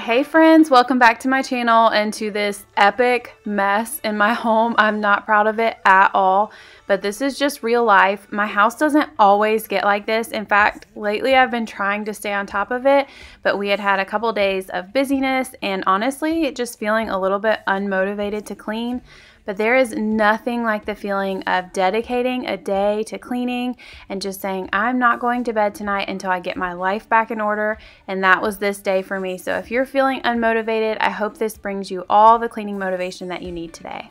Hey friends, welcome back to my channel and to this epic mess in my home. I'm not proud of it at all, but this is just real life. My house doesn't always get like this. In fact, lately I've been trying to stay on top of it, but we had a couple days of busyness and honestly just feeling a little bit unmotivated to clean. But there is nothing like the feeling of dedicating a day to cleaning and just saying, I'm not going to bed tonight until I get my life back in order. And that was this day for me. So if you're feeling unmotivated, I hope this brings you all the cleaning motivation that you need today.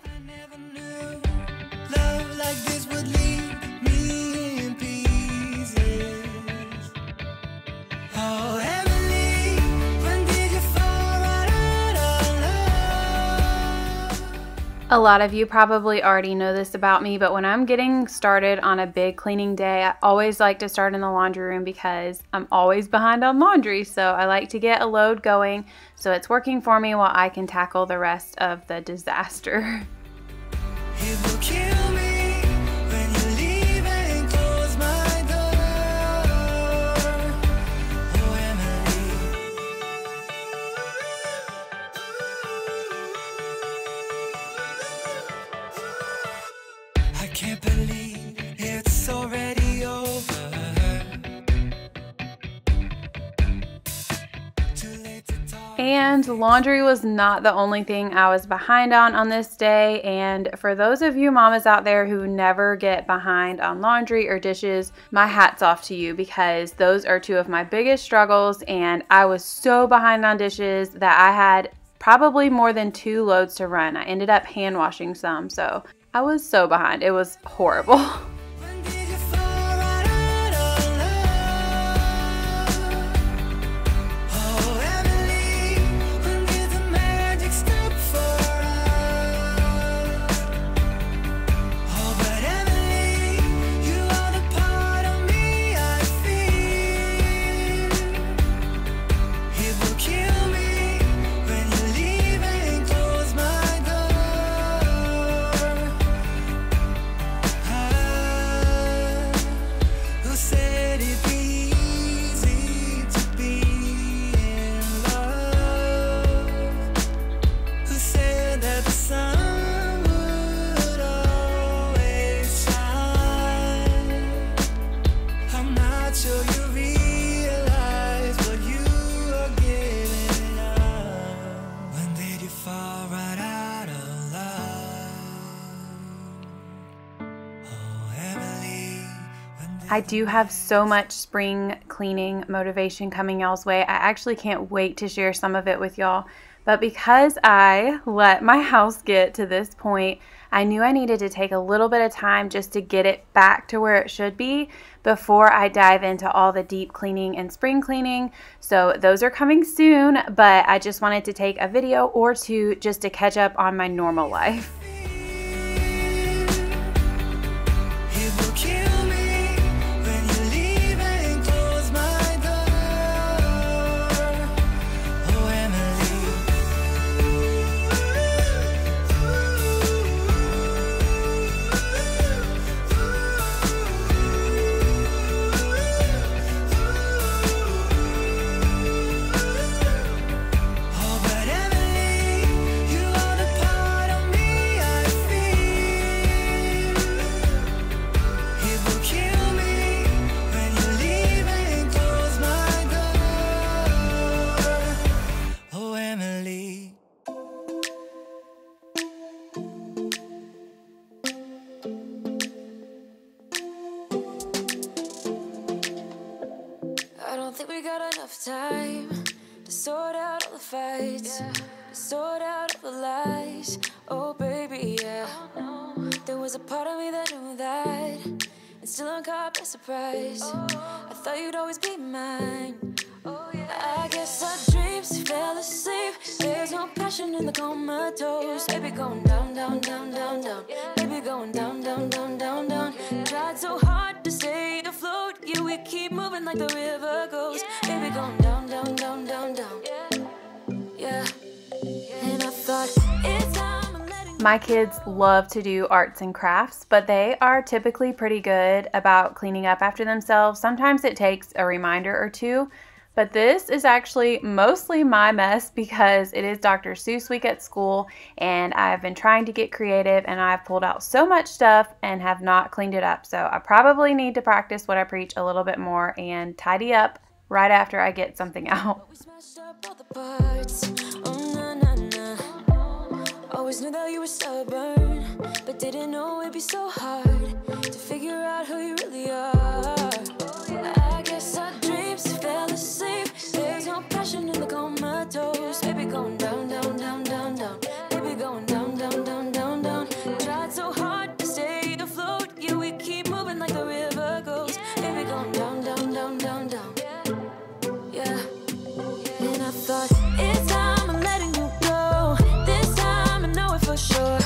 A lot of you probably already know this about me, but when I'm getting started on a big cleaning day, I always like to start in the laundry room because I'm always behind on laundry. So I like to get a load going so it's working for me while I can tackle the rest of the disaster. It will kill me when you leave and close my door. Oh, Emily. I can't believe it's already over. Too late to talk. And laundry was not the only thing I was behind on this day. And for those of you mamas out there who never get behind on laundry or dishes, my hat's off to you because those are two of my biggest struggles. And I was so behind on dishes that I had probably more than 2 loads to run. I ended up hand washing some, so I was so behind. It was horrible. When did you fall right out of love? Oh, Emily, when did the magic stop for us? Oh, but Emily, you are the part of me I feel. It will kill me when you leave and close my door. Who said it'd be easy to be in love? Who said that the sun would always shine? I'm not sure you realize what you are giving up. When did you fall right out of love? Oh, Emily, when did I do have so much spring cleaning motivation coming y'all's way. I actually can't wait to share some of it with y'all. But because I let my house get to this point, I knew I needed to take a little bit of time just to get it back to where it should be before I dive into all the deep cleaning and spring cleaning. So those are coming soon, but I just wanted to take a video or two just to catch up on my normal life. it will kill me when you leave and close my door. Oh, oh, but Emily, you are the part of me I feel. It will kill me when you leave and close my door. Oh, Emily. I don't think we got enough time to sort out all the fights, to sort out all the lies. Oh, baby, yeah. There was a part of me that knew that, and still I'm caught by surprise. I thought you'd always be mine. I guess our dreams fell asleep. There's no passion in the comatose. Baby, going down, down, down, down, down. Baby, going down, down, down, down, down. Tried so hard to stay afloat. Yeah, we keep moving like the river goes. Baby, going down, down, down, down, down. Yeah. And I thought it's time I'm letting My kids love to do arts and crafts, but they are typically pretty good about cleaning up after themselves. Sometimes it takes a reminder or two, But this is actually mostly my mess because it is Dr. Seuss week at school and I've been trying to get creative and I've pulled out so much stuff and have not cleaned it up. So I probably need to practice what I preach a little bit more and tidy up right after I get something out. Always knew that you were stubborn, but didn't know it'd be so hard to figure out who you really are. I guess our dreams fell asleep. There's no passion in the comatose. Baby going down, down, down, down, down. Baby going down, down, down, down, down. Tried so hard to stay afloat. Yeah, we keep moving like the river goes. Baby going down, down, down, down, down. Yeah. And I thought it's time I'm letting you go. This time I know it for sure.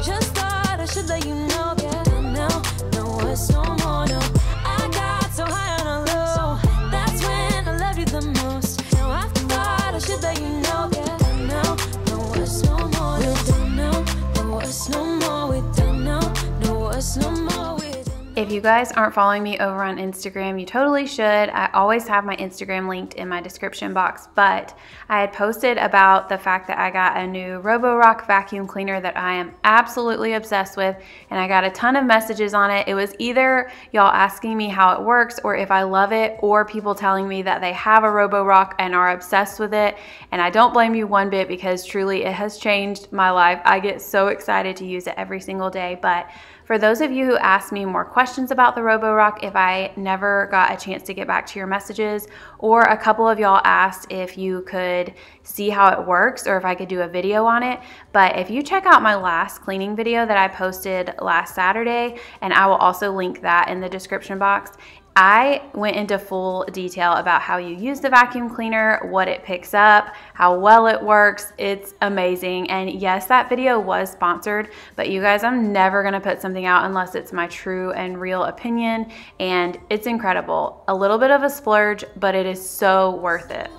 Just thought I should let you know. Yeah. Don't know, no words no more, no. I got so high on a low. That's when I loved you the most. Now I thought I should let you know. Yeah. Don't know, no words no more. We don't know, no words no more. We don't know, no words no more. We don't know. If you guys aren't following me over on Instagram, you totally should. I always have my Instagram linked in my description box, but I had posted about the fact that I got a new Roborock vacuum cleaner that I am absolutely obsessed with, and I got a ton of messages on it. It was either y'all asking me how it works or if I love it, or people telling me that they have a Roborock and are obsessed with it, and I don't blame you one bit because truly it has changed my life. I get so excited to use it every single day, but for those of you who asked me more questions about the Roborock, if I never got a chance to get back to your messages, or a couple of y'all asked if you could see how it works or if I could do a video on it. But if you check out my last cleaning video that I posted last Saturday, and I will also link that in the description box, I went into full detail about how you use the vacuum cleaner, what it picks up, how well it works. It's amazing. And yes, that video was sponsored, but you guys, I'm never gonna put something out unless it's my true and real opinion, and it's incredible. A little bit of a splurge, but it is so worth it.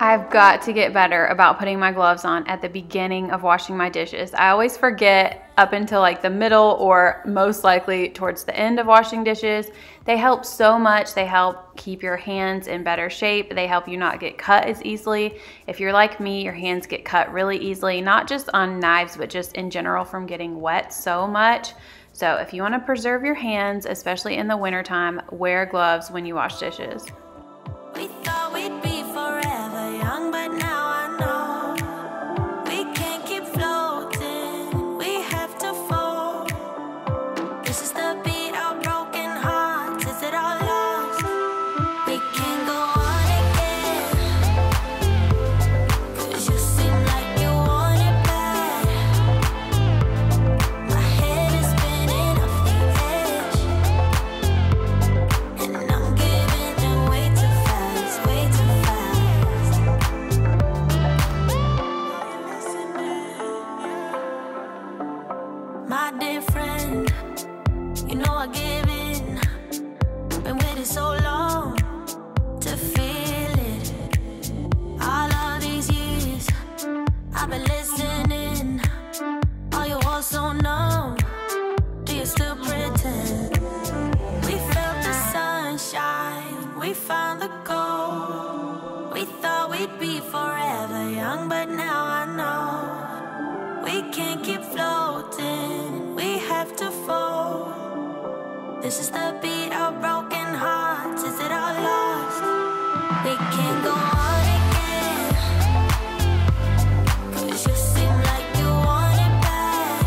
I've got to get better about putting my gloves on at the beginning of washing my dishes. I always forget up until like the middle or most likely towards the end of washing dishes. They help so much. They help keep your hands in better shape. They help you not get cut as easily. If you're like me, your hands get cut really easily, not just on knives, but just in general from getting wet so much. So if you want to preserve your hands, especially in the wintertime, wear gloves when you wash dishes. We thought we'd be forever young, but now I know we can't keep floating. We have to fall. This is the beat of broken hearts. Is it all lost? We can't go on again, 'cause you seem like you want it bad. My head is spinning off the edge, and I'm giving in way too fast, way too fast. My dear friend, you know I give in. Been waiting so long to feel it. All of these years I've been listening. Are you all so numb? Do you still pretend? We felt the sunshine, we found the gold. We thought we'd be forever young, but now I know we can't keep floating. We have to fall. This is the beat of broken hearts. Is it all lost? We can't go on again, 'cause you seem like you want it bad.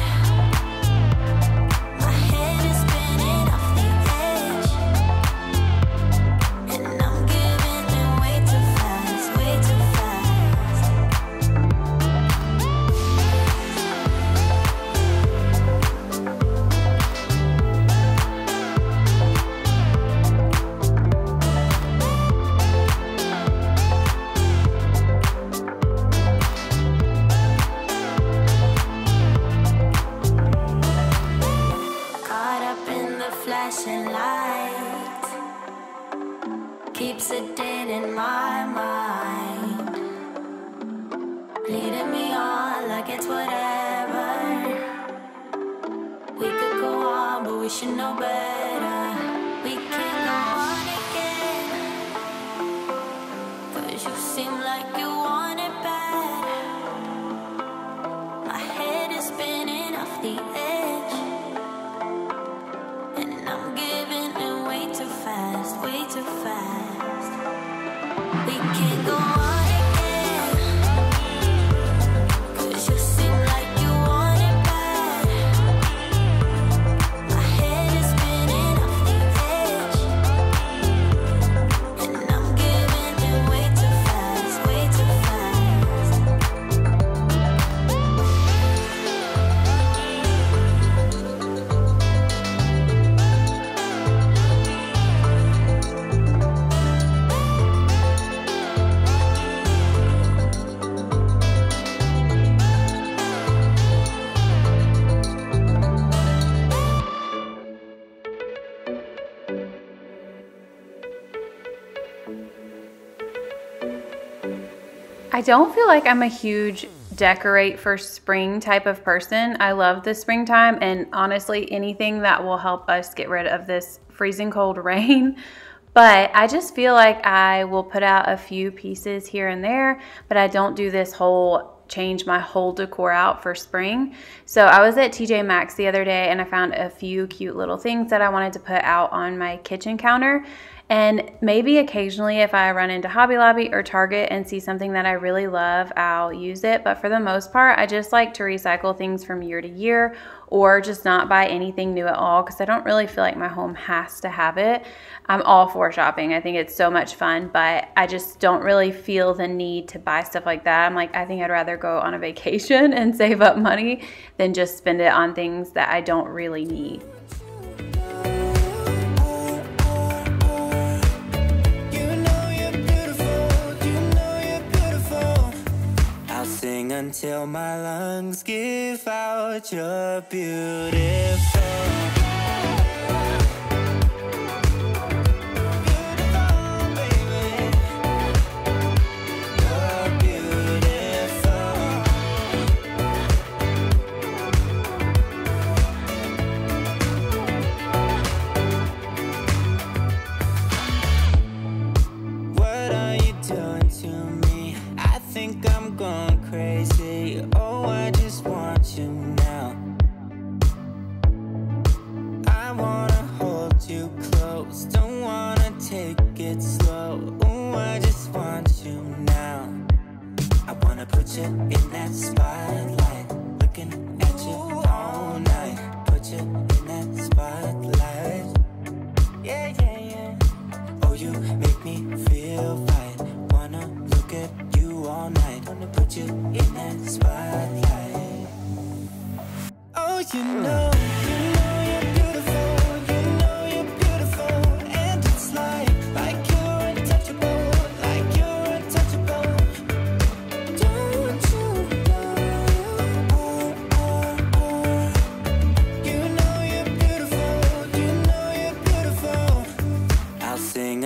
My head is spinning off the edge, and I'm giving in way too fast, way too fast. Caught up in the flashing lights, keeps a dent in my mind, leading me on like it's whatever. We could go on, but we should know better. We can go on again, 'cause you seem like you want it bad. My head is spinning off the edge, and I'm giving in way too fast, way too fast. We can go on again, 'cause you seem like you want it bad. My head is spinning off the edge, and I'm giving in way too fast, way too fast. I don't feel like I'm a huge decorate for spring type of person. I love the springtime, and honestly anything that will help us get rid of this freezing cold rain. But I just feel like I will put out a few pieces here and there, but I don't do this whole change my whole decor out for spring. So I was at TJ Maxx the other day and I found a few cute little things that I wanted to put out on my kitchen counter. And maybe occasionally if I run into Hobby Lobby or Target and see something that I really love, I'll use it. But for the most part, I just like to recycle things from year to year, or just not buy anything new at all, because I don't really feel like my home has to have it. I'm all for shopping. I think it's so much fun, but I just don't really feel the need to buy stuff like that. I'm like, I think I'd rather go on a vacation and save up money than just spend it on things that I don't really need. Sing until my lungs give out you're beautiful.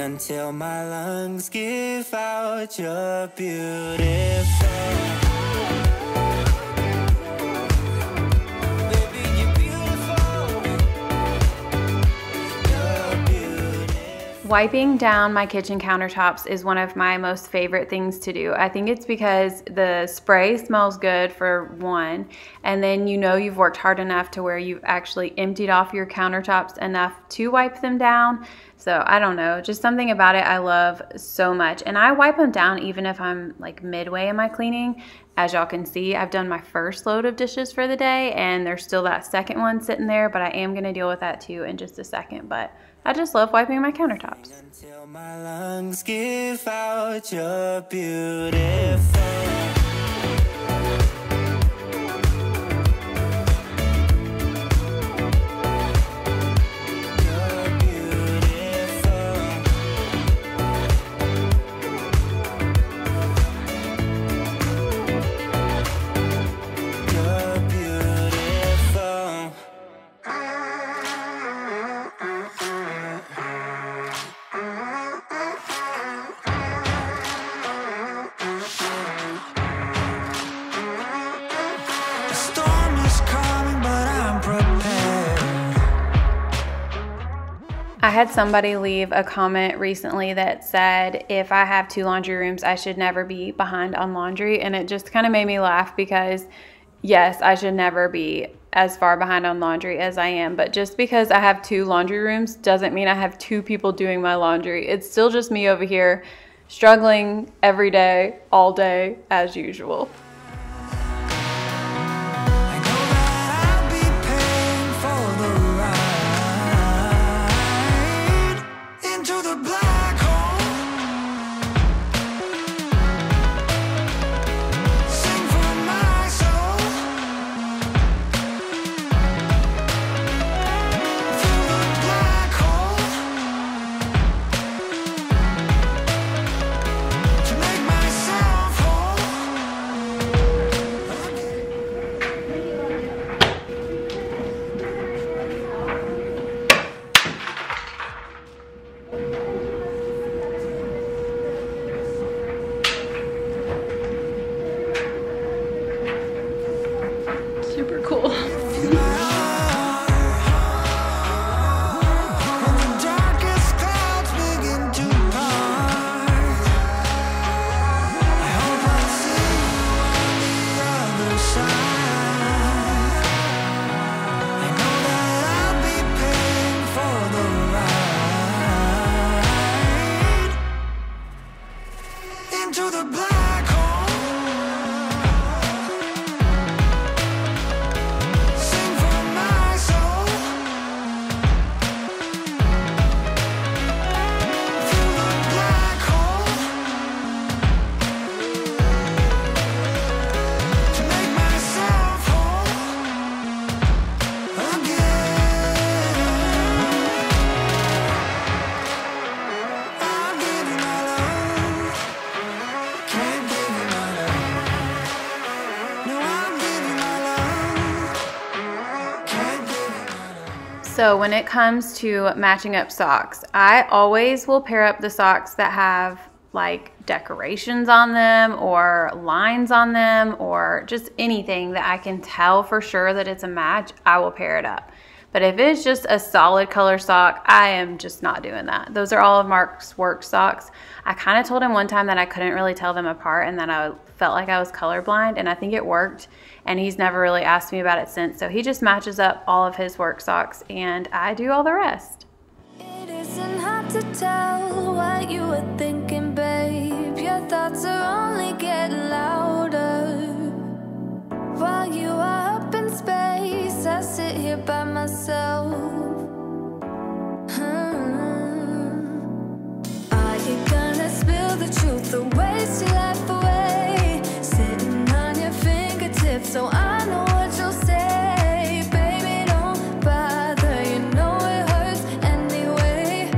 Until my lungs give out you're beautiful. Wiping down my kitchen countertops is one of my most favorite things to do. I think it's because the spray smells good for one, and then you know you've worked hard enough to where you've actually emptied off your countertops enough to wipe them down. So I don't know, just something about it I love so much. And I wipe them down even if I'm like midway in my cleaning. As y'all can see, I've done my first load of dishes for the day and there's still that second one sitting there, but I am gonna deal with that too in just a second. But I just love wiping my countertops. Until my lungs give out you're beautiful. I had somebody leave a comment recently that said if I have 2 laundry rooms, I should never be behind on laundry. And it just kind of made me laugh because, yes, I should never be as far behind on laundry as I am. But just because I have 2 laundry rooms doesn't mean I have 2 people doing my laundry. It's still just me over here struggling every day, all day, as usual. Super cool. So when it comes to matching up socks, I always will pair up the socks that have like decorations on them or lines on them or just anything that I can tell for sure that it's a match, I will pair it up. But if it's just a solid color sock, I am just not doing that. Those are all of Mark's work socks. I kind of told him one time that I couldn't really tell them apart and that I felt like I was colorblind, and I think it worked, and he's never really asked me about it since. So he just matches up all of his work socks and I do all the rest. It isn't hard to tell what you were thinking, babe. Your thoughts are only getting louder. While you are up in space, I sit here by myself. Are you gonna spill the truth or waste your life away? Sitting on your fingertips so I know what you'll say. Baby, don't bother, you know it hurts anyway.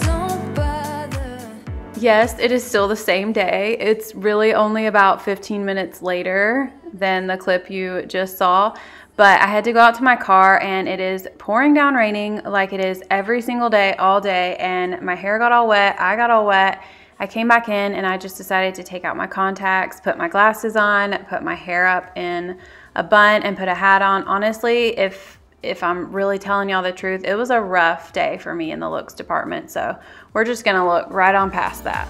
Don't bother. Yes, it is still the same day. It's really only about 15 minutes later than the clip you just saw. But I had to go out to my car and it is pouring down raining like it is every single day, all day. And my hair got all wet. I got all wet. I came back in and I just decided to take out my contacts, put my glasses on, put my hair up in a bun and put a hat on. Honestly, if I'm really telling y'all the truth, it was a rough day for me in the looks department. So we're just gonna look right on past that.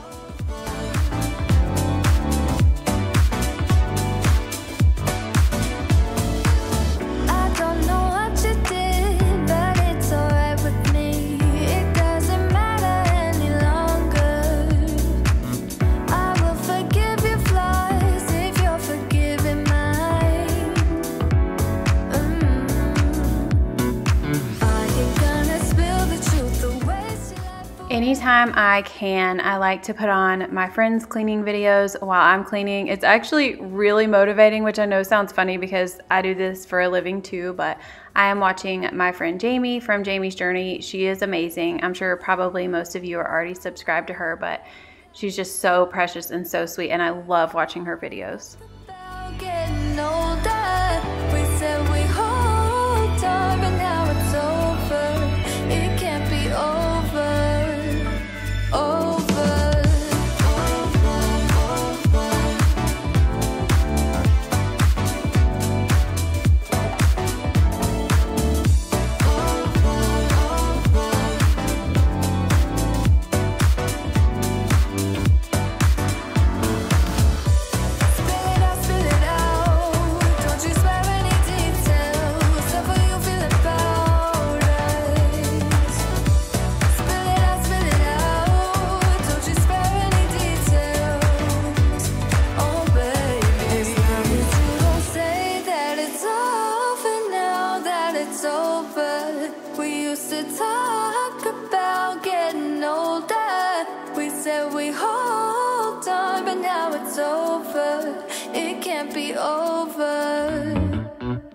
Anytime I can, I like to put on my friends' cleaning videos while I'm cleaning. It's actually really motivating, which I know sounds funny because I do this for a living too, but I am watching my friend Jamie from Jamie's Journey. She is amazing. I'm sure probably most of you are already subscribed to her, but she's just so precious and so sweet, and I love watching her videos. it be over,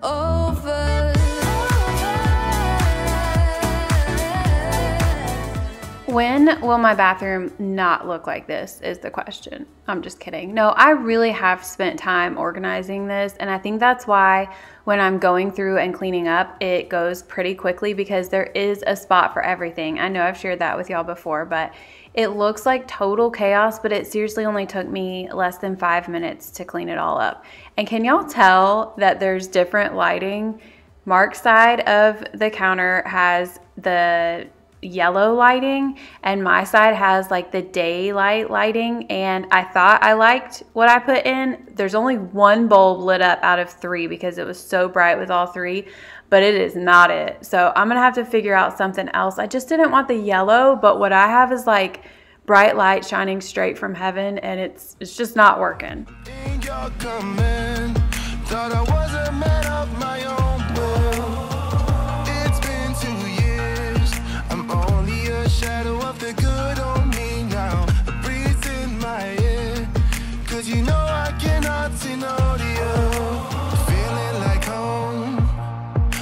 over. When will my bathroom not look like this is the question. I'm just kidding. No, I really have spent time organizing this, and I think that's why when I'm going through and cleaning up, it goes pretty quickly because there is a spot for everything. I know I've shared that with y'all before, but it looks like total chaos, but it seriously only took me less than 5 minutes to clean it all up. And can y'all tell that there's different lighting? Mark's side of the counter has the yellow lighting and my side has like the daylight lighting, and I thought I liked what I put in. There's only one bulb lit up out of 3 because it was so bright with all 3, but it is not it. So I'm gonna have to figure out something else. I just didn't want the yellow, but what I have is like bright light shining straight from heaven, and it's just not working. Thought I was a man of my own. Shadow of the good on me now. A breeze in my ear, 'cause you know I cannot see no deal. Feeling like home,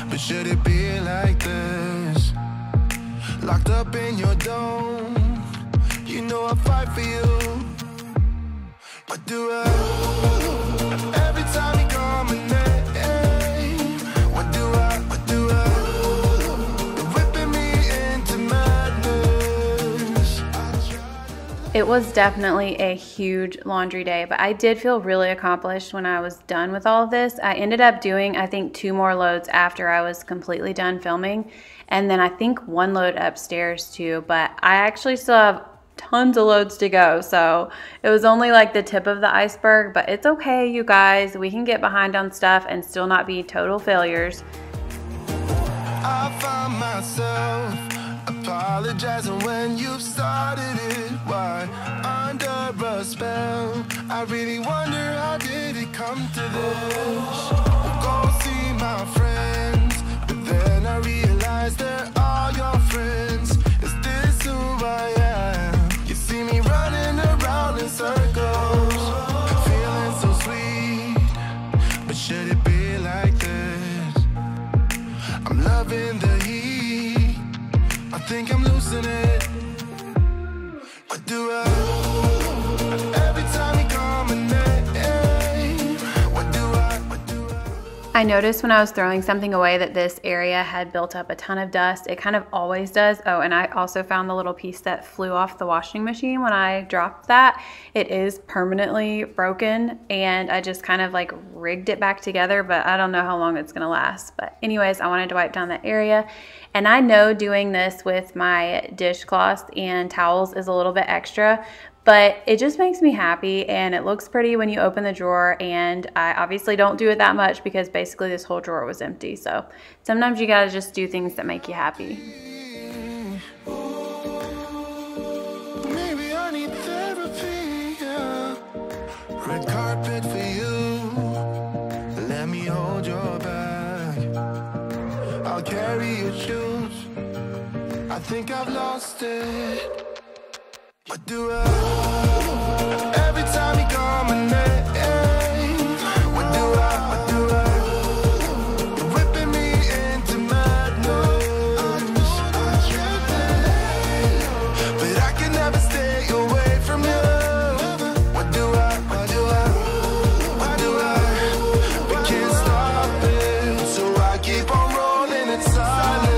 but should it be like this? Locked up in your dome, you know I fight for you. What do I every time you call my name? What do I It was definitely a huge laundry day, but I did feel really accomplished when I was done with all of this. I ended up doing, I think, 2 more loads after I was completely done filming, and then I think 1 load upstairs too, but I actually still have tons of loads to go, so it was only like the tip of the iceberg, but it's okay, you guys. We can get behind on stuff and still not be total failures. I found myself apologizing when you started it. Why? Under a spell. I really wonder how did it come to this? Go see my friends, but then I realized they're all your friends. Is this who I am? You see me running around in circles, feeling so sweet, but should it be like this? I'm loving the heat, I think I'm losing it. What do I every time you call my name? What do I I noticed when I was throwing something away that this area had built up a ton of dust. It kind of always does. Oh, and I also found the little piece that flew off the washing machine when I dropped that. It is permanently broken, and I just kind of like rigged it back together, but I don't know how long it's gonna last. But anyways, I wanted to wipe down that area. And I know doing this with my dishcloths and towels is a little bit extra, but it just makes me happy, and it looks pretty when you open the drawer, and I obviously don't do it that much because basically this whole drawer was empty. So sometimes you gotta just do things that make you happy. Maybe I need therapy, yeah. Red carpet for you, let me hold your back. I'll carry your shoes, I think I've lost it. What do I every time you call my name? What do I you're whipping me into madness. But I can never stay away from you. What do I we can't stop it, so I keep on rolling in silence.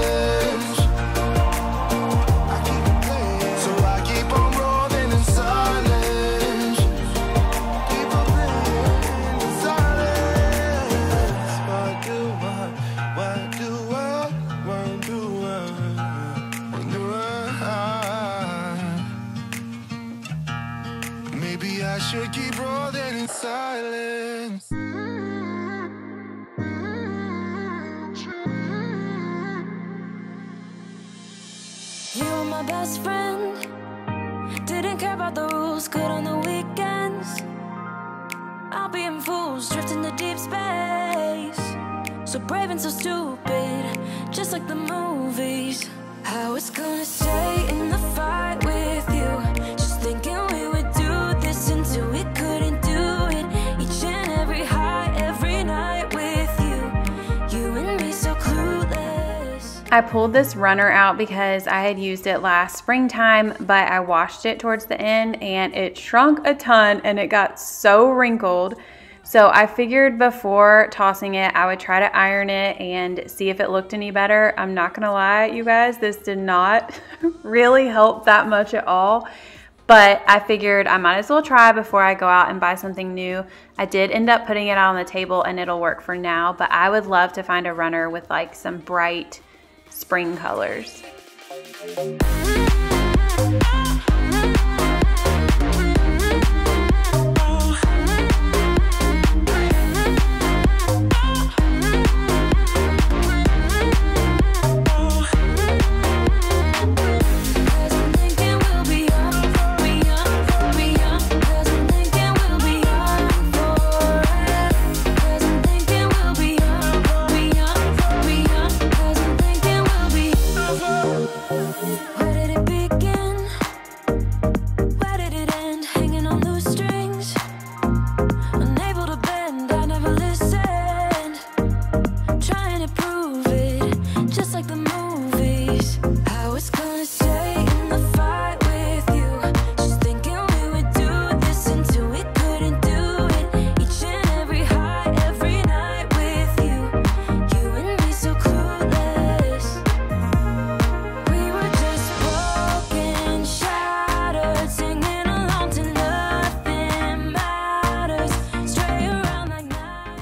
Should keep rolling in silence. You were my best friend, didn't care about the rules, good on the weekends. I'll be in fools, drifting to deep space. So brave and so stupid, just like the movies. I was gonna stay in the fight with you, just thinking we would do this until we couldn't do it. Each and every high I pulled this runner out because I had used it last springtime, but I washed it towards the end and it shrunk a ton and it got so wrinkled. So I figured before tossing it, I would try to iron it and see if it looked any better. I'm not gonna lie, you guys, this did not really help that much at all. But I figured I might as well try before I go out and buy something new. I did end up putting it out on the table and it'll work for now, but I would love to find a runner with like some bright spring colors.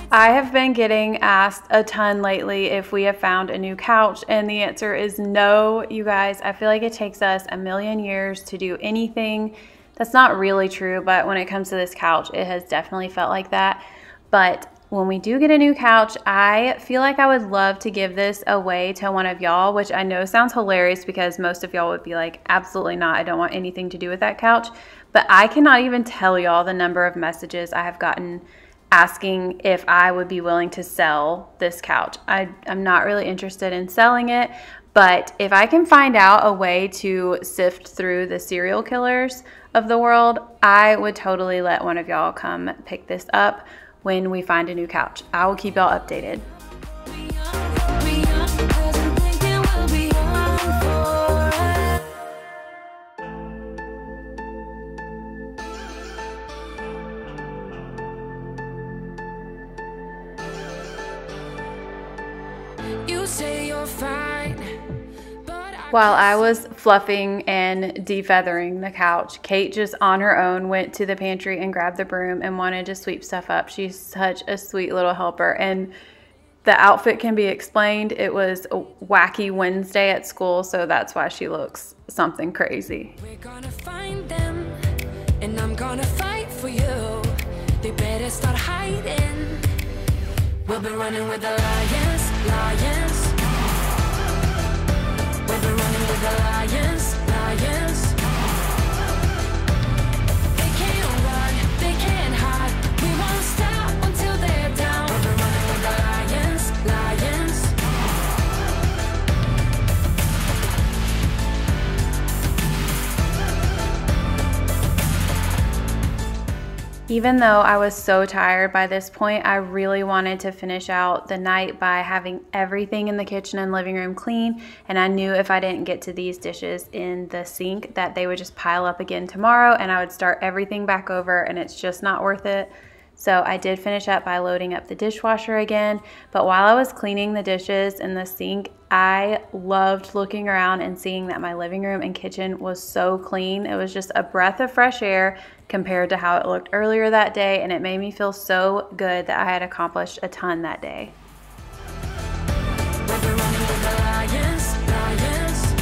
I have been getting asked a ton lately if we have found a new couch, and the answer is no, you guys. I feel like it takes us a million years to do anything. That's not really true, but when it comes to this couch, it has definitely felt like that. But when we do get a new couch, I feel like I would love to give this away to one of y'all, which I know sounds hilarious because most of y'all would be like, absolutely not, I don't want anything to do with that couch. But I cannot even tell y'all the number of messages I have gotten asking if I would be willing to sell this couch. I'm not really interested in selling it, but if I can find out a way to sift through the serial killers of the world, I would totally let one of y'all come pick this up when we find a new couch. I will keep y'all updated. While I was fluffing and defeathering the couch, Kate just on her own went to the pantry and grabbed the broom and wanted to sweep stuff up. She's such a sweet little helper, and the outfit can be explained. It was a wacky Wednesday at school, so that's why she looks something crazy. We're gonna find them, and I'm gonna fight for you. They better start hiding. We'll be running with the lions, lions. We'll be running with the lions, lions. They can't run, they can't hide. We won't stop until they're down. We'll be running with the lions, lions. Even though I was so tired by this point, I really wanted to finish out the night by having everything in the kitchen and living room clean, and I knew if I didn't get to these dishes in the sink that they would just pile up again tomorrow and I would start everything back over, and it's just not worth it. So I did finish up by loading up the dishwasher again, but while I was cleaning the dishes in the sink, I loved looking around and seeing that my living room and kitchen was so clean. It was just a breath of fresh air compared to how it looked earlier that day, and it made me feel so good that I had accomplished a ton that day. We'll be running with the lions, lions.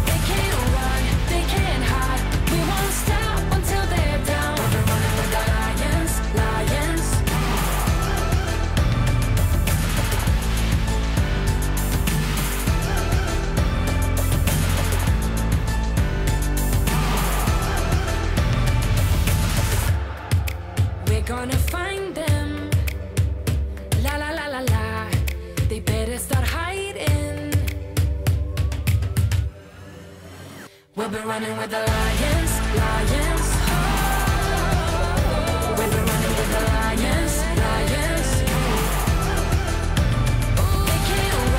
They can't run, they can't hide. We won't stop until they're down. We'll be running with the lions, lions. We're gonna find them. La la la la la. They better start hiding. We'll be running with the lions, lions. We'll be running with the lions, lions. They can't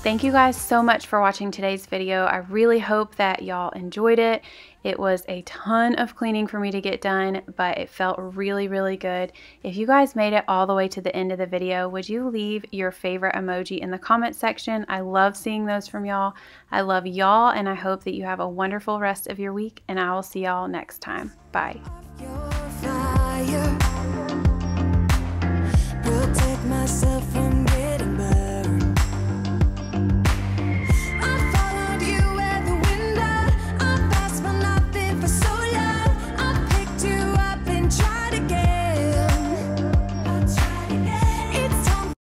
Thank you guys so much for watching today's video. I really hope that y'all enjoyed it. It was a ton of cleaning for me to get done, but it felt really, really good. If you guys made it all the way to the end of the video, would you leave your favorite emoji in the comment section? I love seeing those from y'all. I love y'all, and I hope that you have a wonderful rest of your week, and I will see y'all next time. Bye. Protect myself.